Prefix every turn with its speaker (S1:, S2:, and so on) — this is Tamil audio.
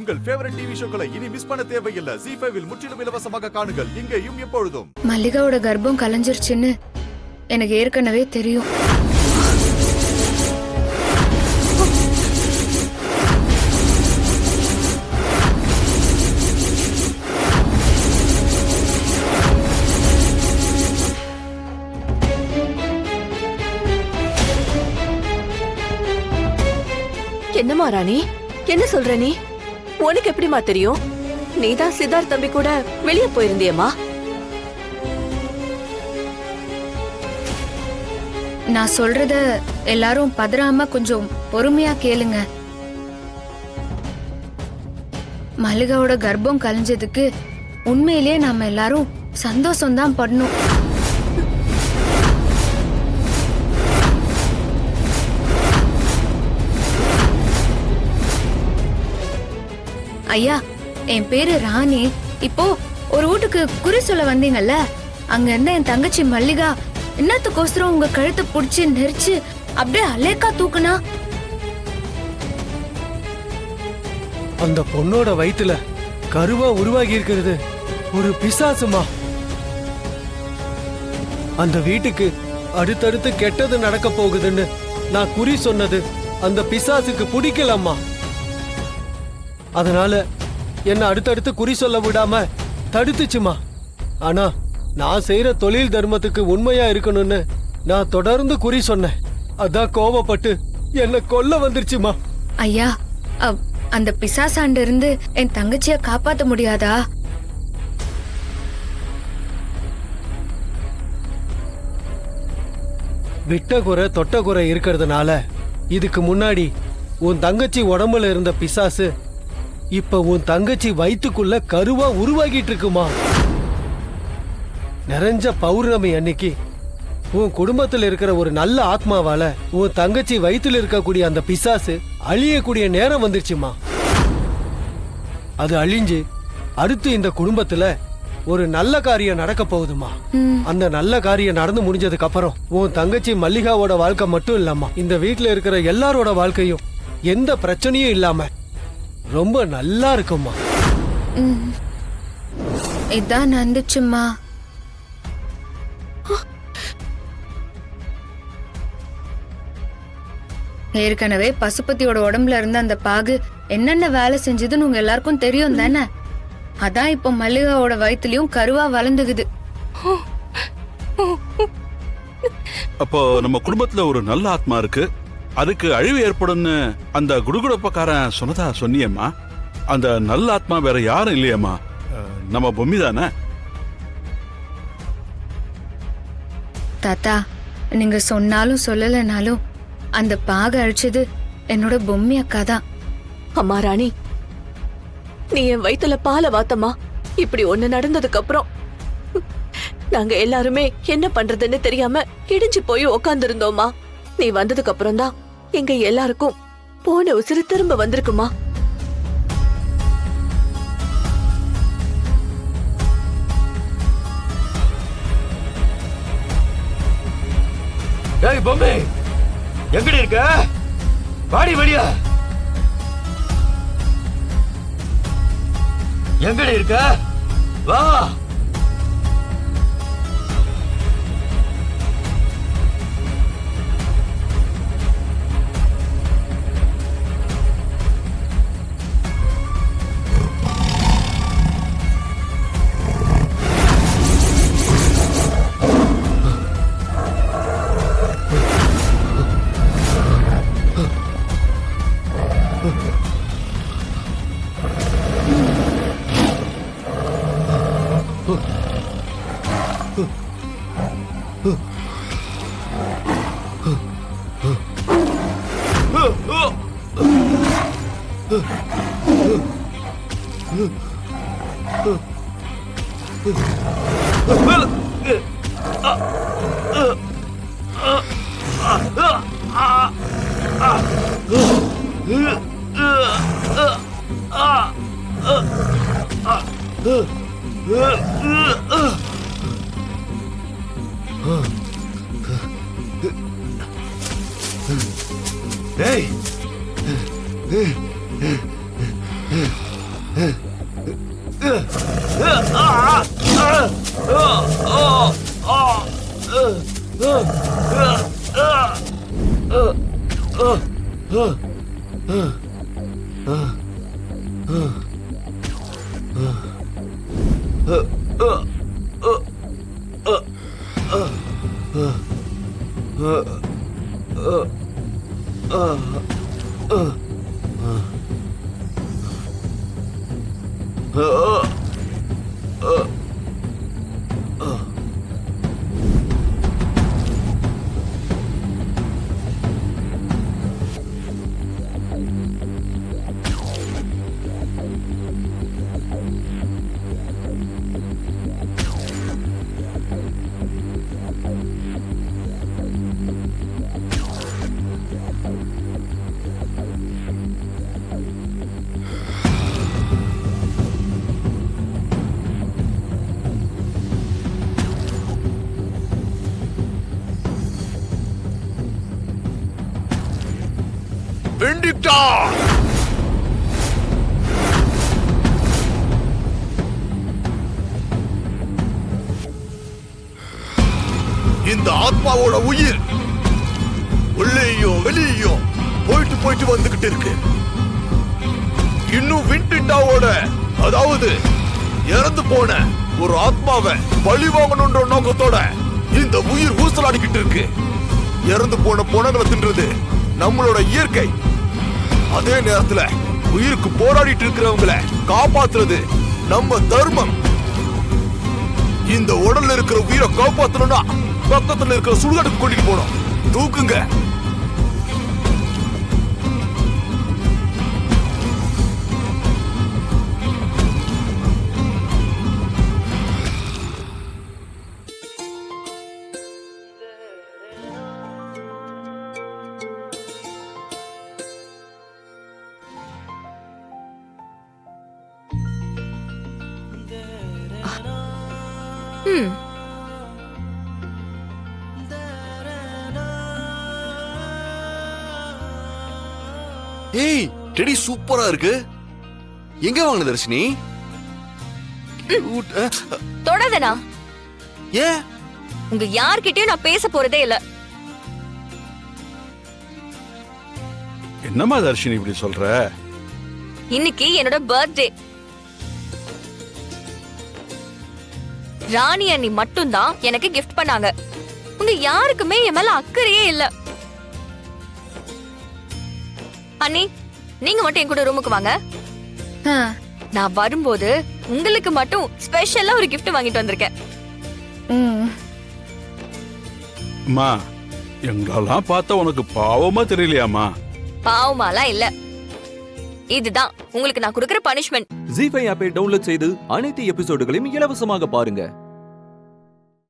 S1: உங்கள் ஃபேவரட் டிவி ஷோக்களை இனி மிஸ் பண்ண தேவையில்லை. ZEE5 இல் முற்றிலும் இலவசமாக காணுங்கள். இங்கேயும் எப்பொழுதும்.
S2: மல்லிகாவோட கர்ப்பம் கலைஞ்சிருச்சுன்னு எனக்கு ஏற்கனவே தெரியும்.
S3: என்னம்மா ராணி, என்ன சொல்ற நீ? உனக்கு எப்படிமா தெரியும்? நீதான் சித்தார்த் தம்பி கூட வெளியே போயிருந்தியம்மா.
S2: நான் சொல்றத எல்லாரும் பதறாம கொஞ்சம் பொறுமையா கேளுங்க. மல்லிகாவோட கர்ப்பம் கலைஞ்சதுக்கு உண்மையிலேயே நாம எல்லாரும் சந்தோஷம்தான் படணும். ஐயா, என் பேரு ராணி. இப்போ ஒரு வீட்டுக்கு குறி சொல்ல வந்தீங்கல்ல, அங்க இருந்த என் தங்கச்சி மல்லிகா என்னத்துக்கோசரம் உங்க கழுத்தை புடிச்சு நெரிச்சு அப்படியே அலேக்கா தூக்குனா?
S4: அந்த பொண்ணோட வயித்துல கருவா உருவாகி இருக்கிறது ஒரு பிசாசுமா. அந்த வீட்டுக்கு அடுத்தடுத்து கெட்டது நடக்க போகுதுன்னு நான் குறி சொன்னது அந்த பிசாசுக்கு பிடிக்கலம்மா. அதனால என்ன அடுத்தடுத்து குறி சொல்ல விடாம தடுத்துச்சுமா. ஆனா நான் செய்யற தொழில் தர்மத்துக்கு உண்மையா இருக்கணும்னு நான் தொடர்ந்து குறி சொன்னேன். அதான் கோபப்பட்டு என்ன கொல்ல வந்துருச்சுமா.
S2: ஐயா, அந்த பிசாசாண்ட இருந்து என் தங்கச்சிய காப்பாத்த முடியாதா?
S4: விட்ட குறை தொட்ட குறை இருக்கிறதுனால இதுக்கு முன்னாடி உன் தங்கச்சி உடம்புல இருந்த பிசாசு இப்ப உன் தங்கச்சி வயிற்றுக்குள்ள கருவா உருவாகிட்டு இருக்குமா. நிறைஞ்ச பௌர்ணமி அன்னைக்கு உன் குடும்பத்தில் இருக்கிற ஒரு நல்ல ஆத்மாவால உன் தங்கச்சி வயிற்றுல இருக்கக்கூடிய அந்த பிசாசு அழியக்கூடிய நேரம் வந்துருச்சுமா. அது அழிஞ்சு அடுத்து இந்த குடும்பத்துல ஒரு நல்ல காரியம் நடக்க போகுதுமா. அந்த நல்ல காரியம் நடந்து முடிஞ்சதுக்கு அப்புறம் உன் தங்கச்சி மல்லிகாவோட வாழ்க்கை மட்டும் இல்லாம இந்த வீட்டுல இருக்கிற எல்லாரோட வாழ்க்கையும் எந்த பிரச்சனையும் இல்லாம ரொம்ப நல்லா இருக்குமா.
S2: இதான் நடந்துச்சுமா. ஏற்கனவே பசுபதியோட உடம்புல இருந்த அந்த பாகு என்னென்ன வேலை செஞ்சதுன்னு உங்க எல்லாருக்கும் தெரியும் தானே? அதான் இப்ப மல்லிகாவோட வயிற்றுலயும் கருவா வளர்ந்துகுது.
S1: அப்போ நம்ம குடும்பத்துல ஒரு நல்ல ஆத்மா இருக்கு, அதுக்கு அழிவு ஏற்படும்னு அந்த குடுகுடப்பக்காரன் சொன்னதா சொன்னியம்மா. அந்த நல்ல ஆத்மா வேற யாரும் இல்லையம்மா, நம்ம பொம்மி தானே?
S2: தாத்தா, நீங்க சொன்னாலும் சொல்லலைனாலும் அந்த பாக அழிச்சது என்னோட பொம்மி அக்கா தான்.
S3: அம்மா ராணி, நீ என் வயித்துல பால வாத்தம்மா. இப்படி ஒண்ணு நடந்ததுக்கு அப்புறம் நாங்க எல்லாருமே என்ன பண்றதுன்னு தெரியாம இடிஞ்சு போய் உக்காந்து இருந்தோமா. நீ வந்ததுக்கு அப்புறம் தான் எங்க எல்லாருக்கும் போன உசிறு திரும்ப வந்திருக்குமா.
S5: ஏய் பொம்மை, எங்கடி இருக்க? வாடி வெளியா. எங்கடி இருக்க? வா.
S6: வெண்டிக்டா இந்த ஆத்மாவோட உயிர் உள்ளேயும் வெளியும் போயிட்டு போயிட்டு வந்துகிட்டு இருக்கு. இன்னும் விண்டிட்டாவோட, அதாவது இறந்து போன ஒரு ஆத்மாவை பழி வாங்கணும்ன்ற நோக்கத்தோட இந்த உயிர் ஊசலாடிக்கிட்டு இருக்கு. இறந்து போன பொணங்களை தின்றது நம்மளோட இயற்கை. அதே நேரத்துல உயிருக்கு போராடிட்டு இருக்கிறவங்களை காப்பாத்துறது நம்ம தர்மம். இந்த உடல்ல இருக்கிற உயிரை காப்பாத்தணும்னா பக்கத்துல இருக்கிற சுடுகாட்டுக்கு கூட்டிட்டு போனோம். தூக்குங்க.
S7: ஏய், டெடி சூப்பரா இருக்கு. எங்க வாங்கின தர்ஷினி?
S8: தொடாதனா?
S7: ஏன்?
S8: உங்க யார்கிட்டயும் நான் பேச போறதே இல்ல.
S1: என்னம்மா தர்ஷினி இப்படி சொல்ற?
S8: இன்னைக்கு என்னோட பர்த்டே. ராணி அண்ணி மட்டும்தான் எனக்கு கிஃப்ட் பண்ணாங்க. உங்க யாருக்குமே என் மேல அக்கறையே இல்ல. அண்ணி, நீங்க மட்டும் என் கூட ரூமுக்கு வாங்க.
S2: ஆ,
S8: நான் வரும்போது உங்களுக்கு மட்டும் ஸ்பெஷலா ஒரு gift வாங்கிட்டு வந்திருக்கேன்.
S2: ம்.
S1: அம்மா, எங்களெல்லாம் பார்த்தா உனக்கு பாவமா தெரியலையாம்மா?
S8: பாவமாலாம் இல்ல. இதுதான் உங்களுக்கு நான் கொடுக்கிற பனிஷ்மெண்ட்.
S9: ஜி5 ஆப்பை டவுன்லோட் செய்து அனைத்து எபிசோடுகளையும் இலவசமாக பாருங்க.